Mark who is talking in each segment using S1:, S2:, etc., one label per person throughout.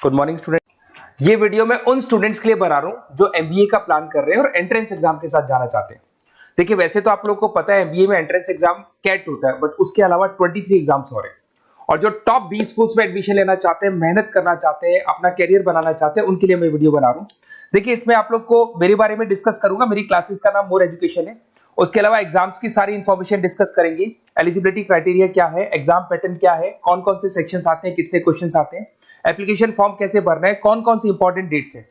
S1: Good morning student. ये video मैं उन स्टूडेंट्स के लिए बना रहा हूं जो एमबीए का प्लान कर रहे हैं और एंट्रेंस एग्जाम के साथ जाना चाहते हैं। देखिए, वैसे तो आप लोगों को पता है एमबीए में एंट्रेंस एग्जाम कैट होता है, बट उसके अलावा 23 एग्जाम्स हो रहे हैं। और जो टॉप 20 स्कूल्स में एडमिशन लेना चाहते हैं, मेहनत करना चाहते हैं, अपना कैरियर बनाना चाहते हैं, उनके लिए मैं वीडियो बना रहा हूं। देखिए, इसमें आप लोग को मेरे बारे में डिस्कस करूंगा। मेरी क्लासेस का नाम मोर एजुकेशन है। उसके अलावा एग्जाम्स की सारी इंफॉर्मेशन डिस्कस करेंगे। एलिजिबिलिटी क्राइटेरिया क्या है, एग्जाम पैटर्न क्या है, कौन कौन से सेक्शंस आते हैं, कितने क्वेश्चंस आते हैं, एप्लीकेशन फॉर्म कैसे भरना है, कौन कौन सी इंपॉर्टेंट डेट्स है,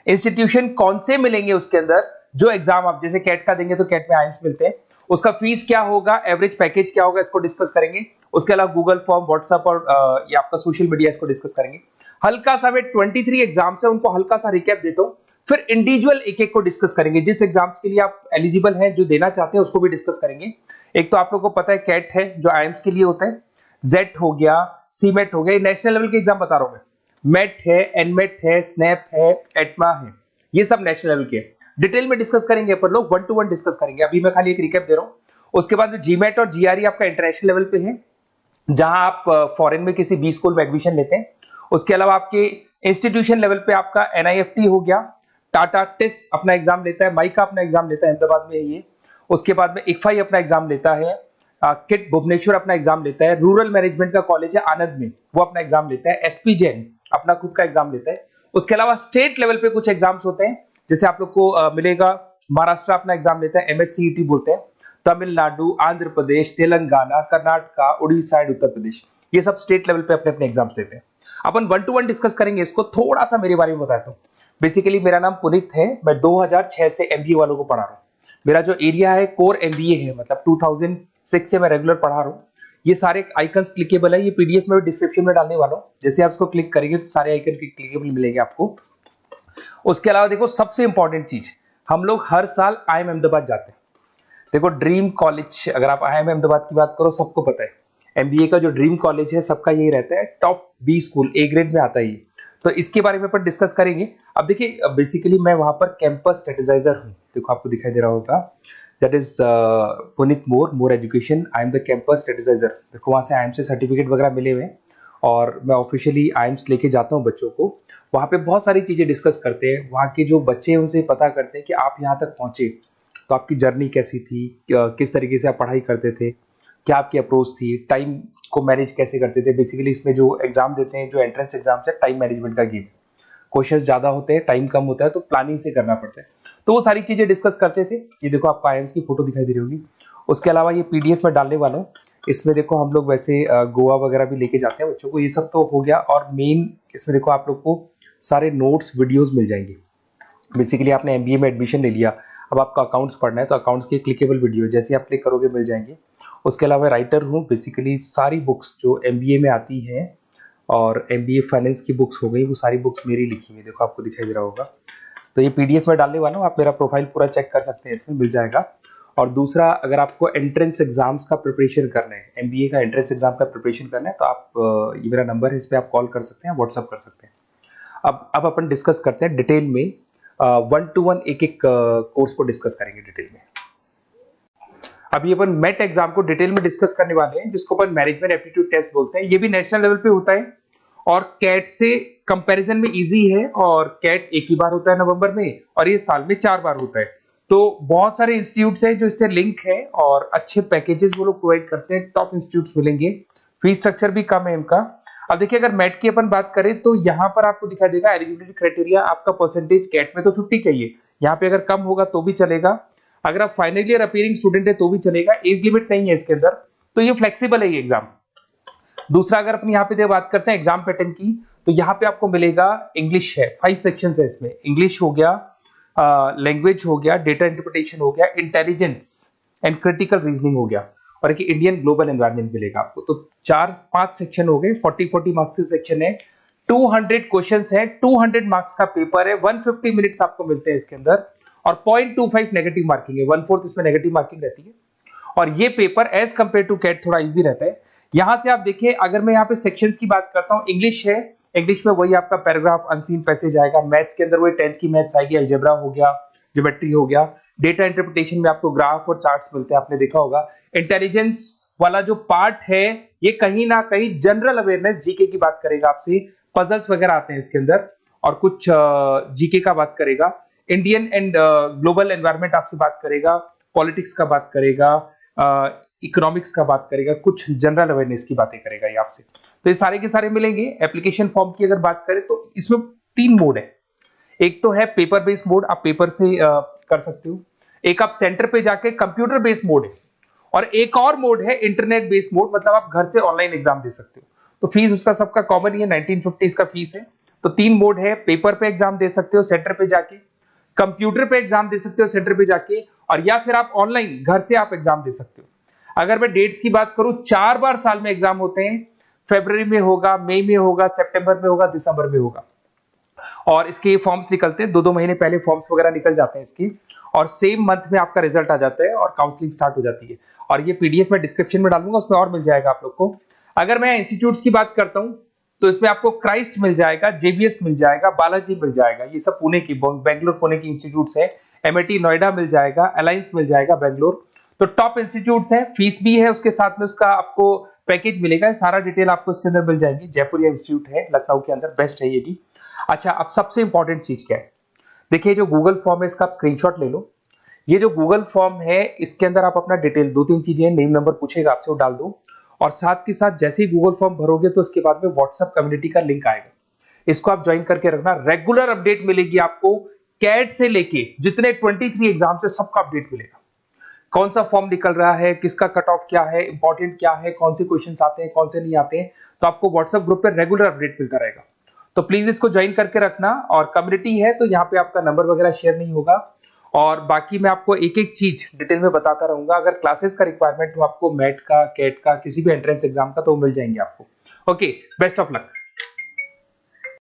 S1: इंस्टीट्यूशन कौन से मिलेंगे उसके अंदर, जो एग्जाम आप जैसे कैट का देंगे तो कैट में आईएम्स मिलते हैं, उसका फीस क्या होगा, एवरेज पैकेज क्या होगा, इसको डिस्कस करेंगे। उसके अलावा गूगल फॉर्म, व्हाट्सएप और ये आपका सोशल मीडिया, इसको डिस्कस करेंगे। हल्का सा वे 23 एग्जाम्स है, उनको हल्का सा रिकैप देता हूं, फिर इंडिविजुअल एक एक को डिस्कस करेंगे। जिस एग्जाम्स के लिए आप एलिजिबल हैं, जो देना चाहते हैं, उसको भी डिस्कस करेंगे। एक तो आप लोगों को पता है कैट है जो आईएम्स के लिए होता है, जेट हो गया, सीमेट हो गया, नेशनल लेवल के एग्जाम बता रहा हूं मैं। मेट है, एनमेट है, स्नैप है, एटमा है, ये सब नेशनल लेवल के। डिटेल में डिस्कस करेंगे अपन लोग, 1 to 1 डिस्कस करेंगे। अभी मैं खाली एक रिकैप दे रहा हूं। उसके बाद जीमेट और जीआरई आपका इंटरनेशनल लेवल पे है, जहां आप फॉरेन में किसी बी स्कूल में एडमिशन लेते हैं। उसके अलावा आपके इंस्टीट्यूशन लेवल पे आपका एनआईएफटी हो गया, टाटा टिस अपना एग्जाम लेता है, माइका अपना एग्जाम लेता है, अहमदाबाद में है ये। उसके बाद में इक्फाई अपना एग्जाम लेता है, किट भुवनेश्वर अपना एग्जाम लेता है, रूरल मैनेजमेंट का कॉलेज है आनंद में, वो अपना एग्जाम लेता है, एसपी जैन अपना खुद का एग्जाम लेता है। उसके अलावा स्टेट लेवल पे कुछ एग्जाम्स होते हैं, जैसे आप लोग को मिलेगा महाराष्ट्र अपना एग्जाम लेता है, एमएचसीईटी बोलते हैं, तमिलनाडु, आंध्र प्रदेश, तेलंगाना, कर्नाटका, उड़ीसा एंड उत्तर प्रदेश, ये सब स्टेट लेवल पे अपने अपने एग्जाम्स लेते हैं। अपन 1 to 1 डिस्कस करेंगे इसको। थोड़ा सा मेरे बारे में बताता हूँ। बेसिकली मेरा नाम पुनीत है, मैं 2006 से एमबीए वालों को पढ़ा रहा हूँ। मेरा जो एरिया है कोर एमबीए है, मतलब 2006 से मैं रेगुलर पढ़ा रहा हूँ। ये सारे आइकन्स क्लिकेबल है, ये पीडीएफ में डिस्क्रिप्शन में डालने वाला हूँ। जैसे आप इसको क्लिक करेंगे तो सारे आइकन क्लिकेबल मिलेंगे आपको। उसके अलावा देखो, सबसे इंपॉर्टेंट चीज, हम लोग हर साल आईएम अहमदाबाद जाते हैं। देखो, ड्रीम कॉलेज, अगर आप आईएम अहमदाबाद की बात करो, सबको पता है एमबीए का जो ड्रीम कॉलेज है सबका यही रहता है, top B school, A grade में आता है ये। तो इसके बारे में अपन डिस्कस करेंगे। अब देखिए, बेसिकली मैं वहां पर कैंपस स्ट्रेटेजाइजर हूँ, देखो आपको दिखाई दे रहा होगा, that is Puneet More education, I am the campus strategizer. देखो, वहां से आईएम से सर्टिफिकेट वगैरह मिले हुए हैं और मैं ऑफिशियली आईएम्स लेके जाता हूँ बच्चों को। वहां पे बहुत सारी चीजें डिस्कस करते हैं, वहां के जो बच्चे हैं उनसे पता करते हैं कि आप यहाँ तक पहुंचे तो आपकी जर्नी कैसी थी, किस तरीके से आप पढ़ाई करते थे, क्या आपकी अप्रोच थी, टाइम को मैनेज कैसे करते थे। बेसिकली इसमें जो एग्जाम देते हैं, जो एंट्रेंस एग्जाम्स है, टाइम मैनेजमेंट का गेम। क्वेश्चंस ज्यादा होते हैं, टाइम कम होता है, तो प्लानिंग से करना पड़ता है। तो वो सारी चीजें डिस्कस करते थे। ये देखो, आपको आईएम्स की फोटो दिखाई दे रही होगी। उसके अलावा ये पीडीएफ में डालने वाला हूँ। इसमें देखो, हम लोग वैसे गोवा वगैरह भी लेके जाते हैं बच्चों को, ये सब तो हो गया। और मेन इसमें देखो, आप लोग को सारे नोट्स, वीडियोज मिल जाएंगे। बेसिकली आपने एमबीए में एडमिशन ले लिया, अब आपका अकाउंट्स पढ़ना है, तो अकाउंट्स के क्लिकेबल वीडियो जैसे आप क्लिक करोगे मिल जाएंगे। उसके अलावा राइटर हूँ, बेसिकली सारी बुक्स जो एमबीए में आती हैं और एमबीए फाइनेंस की बुक्स हो गई, वो सारी बुक्स मेरी लिखी हुई, देखो आपको दिखाई दे रहा होगा। तो ये पीडीएफ में डालने वाला हूँ, आप मेरा प्रोफाइल पूरा चेक कर सकते हैं, इसमें मिल जाएगा। और दूसरा, अगर आपको एंट्रेंस एग्जाम्स का प्रिपरेशन करना है, एमबीए का एंट्रेंस एग्जाम का प्रिपरेशन करना है, तो आप ये मेरा नंबर है, इस पर आप कॉल कर सकते हैं, व्हाट्सअप कर सकते हैं। अब अपन डिस्कस करते हैं डिटेल में, 1 to 1 एक एक कोर्स को डिस्कस करेंगे डिटेल में। अभी अपन मेट एग्जाम को डिटेल में डिस्कस करने वाले हैं, जिसको अपन मैनेजमेंट एप्टीट्यूड टेस्ट बोलते हैं। ये भी नेशनल लेवल पे होता है और कैट से कंपैरिजन में इजी है। और कैट एक ही बार होता है नवंबर में, और ये साल में 4 बार होता है। तो बहुत सारे इंस्टीट्यूट्स हैं जो इससे लिंक है और अच्छे पैकेजेस वो लोग प्रोवाइड करते हैं, टॉप इंस्टीट्यूट्स मिलेंगे, फीस स्ट्रक्चर भी कम है इनका। अब देखिए, अगर मैट की अपन बात करें तो यहाँ पर आपको दिखाई देगा एलिजिबिलिटी क्राइटेरिया, आपका परसेंटेज कैट में तो 50 चाहिए, यहाँ पे अगर कम होगा तो भी चलेगा, अगर आप फाइनल ईयर अपीयरिंग स्टूडेंट है तो भी चलेगा, एज लिमिट नहीं है इसके अंदर, तो ये फ्लेक्सिबल है ये एग्जाम। दूसरा, अगर अपन यहाँ पे बात करते हैं एग्जाम पैटर्न की, तो यहाँ पे आपको मिलेगा इंग्लिश है, 5 सेक्शंस है इसमें। इंग्लिश हो गया, लैंग्वेज हो गया, डेटा इंटरप्रिटेशन हो गया, इंटेलिजेंस एंड क्रिटिकल रीजनिंग हो गया, और एक इंडियन ग्लोबल एनवायरनमेंट मिलेगा आपको। तो 4-5 सेक्शन हो गए, 40 मार्क्स के सेक्शन है, 200 क्वेश्चंस है, 200 मार्क्स का पेपर है, 150 मिनट्स आपको मिलते हैं इसके अंदर, और 0.25 नेगेटिव मार्किंग है, 1/4 इसमें नेगेटिव मार्किंग रहती है। और ये paper as compare to CAT थोड़ा इजी रहता है। यहां से आप देखिए, अगर मैं यहाँ पे सेक्शंस की बात करता हूँ, इंग्लिश है, इंग्लिश में वही आपका पैराग्राफ, अनसीन पैसेज आएगा। मैथ्स के अंदर वही 10th की मैथ्स आएगी, अलजेब्रा हो गया, ज्योमेट्री हो गया। डेटा इंटरप्रिटेशन में आपको ग्राफ और चार्ट्स मिलते हैं, आपने देखा होगा। इंटेलिजेंस वाला जो पार्ट है, ये कहीं ना कहीं जनरल अवेयरनेस, जीके की बात करेगा आपसे, पजल्स वगैरह आते हैं इसके अंदर, और कुछ जीके का बात करेगा, इंडियन एंड ग्लोबल एनवायरनमेंट आपसे बात करेगा, पॉलिटिक्स का बात करेगा, इकोनॉमिक्स का बात करेगा, कुछ जनरल अवेयरनेस की बातें करेगा ये आपसे। तो ये सारे के सारे मिलेंगे। एप्लीकेशन फॉर्म की अगर बात करें तो इसमें 3 मोड है। एक तो है पेपर बेस्ड मोड, आप पेपर से कर सकते हो। एक आप सेंटर पे जाके कंप्यूटर बेस्ड मोड है, और एक और मोड है इंटरनेट बेस्ड मोड, मतलब आप घर से ऑनलाइन एग्जाम दे सकते हो। तो फीस उसका सबका कॉमन ही है, 1950 का फीस है। तो 3 मोड है, पेपर पे एग्जाम दे सकते हो सेंटर पे जाके, कंप्यूटर पे एग्जाम दे सकते हो सेंटर पे जाके, और या फिर आप ऑनलाइन घर से आप एग्जाम दे सकते हो। अगर मैं डेट्स की बात करूं, 4 बार साल में एग्जाम होते हैं। फरवरी में होगा, मई में होगा, सितंबर में होगा, दिसंबर में होगा। और इसके फॉर्म्स निकलते हैं 2-2 महीने पहले, फॉर्म्स वगैरह निकल जाते हैं इसके, और सेम मंथ में आपका रिजल्ट आ जाता है और काउंसलिंग स्टार्ट हो जाती है। और ये पीडीएफ मैं डिस्क्रिप्शन में डालूंगा, उसमें और मिल जाएगा आप लोग को। अगर मैं इंस्टीट्यूट्स की बात करता हूं तो इसमें आपको क्राइस्ट मिल जाएगा, जेवीएस मिल जाएगा, बालाजी मिल जाएगा, ये सब पुणे की, बेंगलोर पुणे की इंस्टीट्यूट्स है। एमआईटी नोएडा मिल जाएगा, अलायंस मिल जाएगा बेंगलोर। तो टॉप इंस्टीट्यूट्स है, फीस भी है उसके साथ में, उसका आपको पैकेज मिलेगा, सारा डिटेल आपको इसके अंदर मिल जाएगी। जयपुर इंस्टीट्यूट है लखनऊ के अंदर, बेस्ट है ये भी। अच्छा, अब सबसे इंपॉर्टेंट चीज क्या है, देखिए जो गूगल फॉर्म है इसका आप स्क्रीनशॉट ले लो। ये जो गूगल फॉर्म है इसके अंदर आप अपना डिटेल 2-3 चीजें, नेम नंबर पूछेगा आपसे, वो डाल दो। और साथ के साथ जैसे ही गूगल फॉर्म भरोगे तो उसके बाद में व्हाट्सएप कम्युनिटी का लिंक आएगा, इसको आप ज्वाइन करके रखना। रेगुलर अपडेट मिलेगी आपको, कैट से लेके जितने 23 एग्जाम से सबका अपडेट मिलेगा। कौन सा फॉर्म निकल रहा है, किसका कट ऑफ क्या है, इंपॉर्टेंट क्या है, कौन से क्वेश्चंस आते हैं, कौन से नहीं आते हैं, तो आपको व्हाट्सएप ग्रुप पे रेगुलर अपडेट मिलता रहेगा। तो प्लीज इसको ज्वाइन करके रखना। और कम्युनिटी है तो यहाँ पे आपका नंबर वगैरह शेयर नहीं होगा, और बाकी मैं आपको एक एक चीज डिटेल में बताता रहूंगा। अगर क्लासेस का रिक्वायरमेंट हो आपको, मैट का, कैट का, किसी भी एंट्रेंस एग्जाम का, तो वो मिल जाएंगे आपको। Okay, best of luck.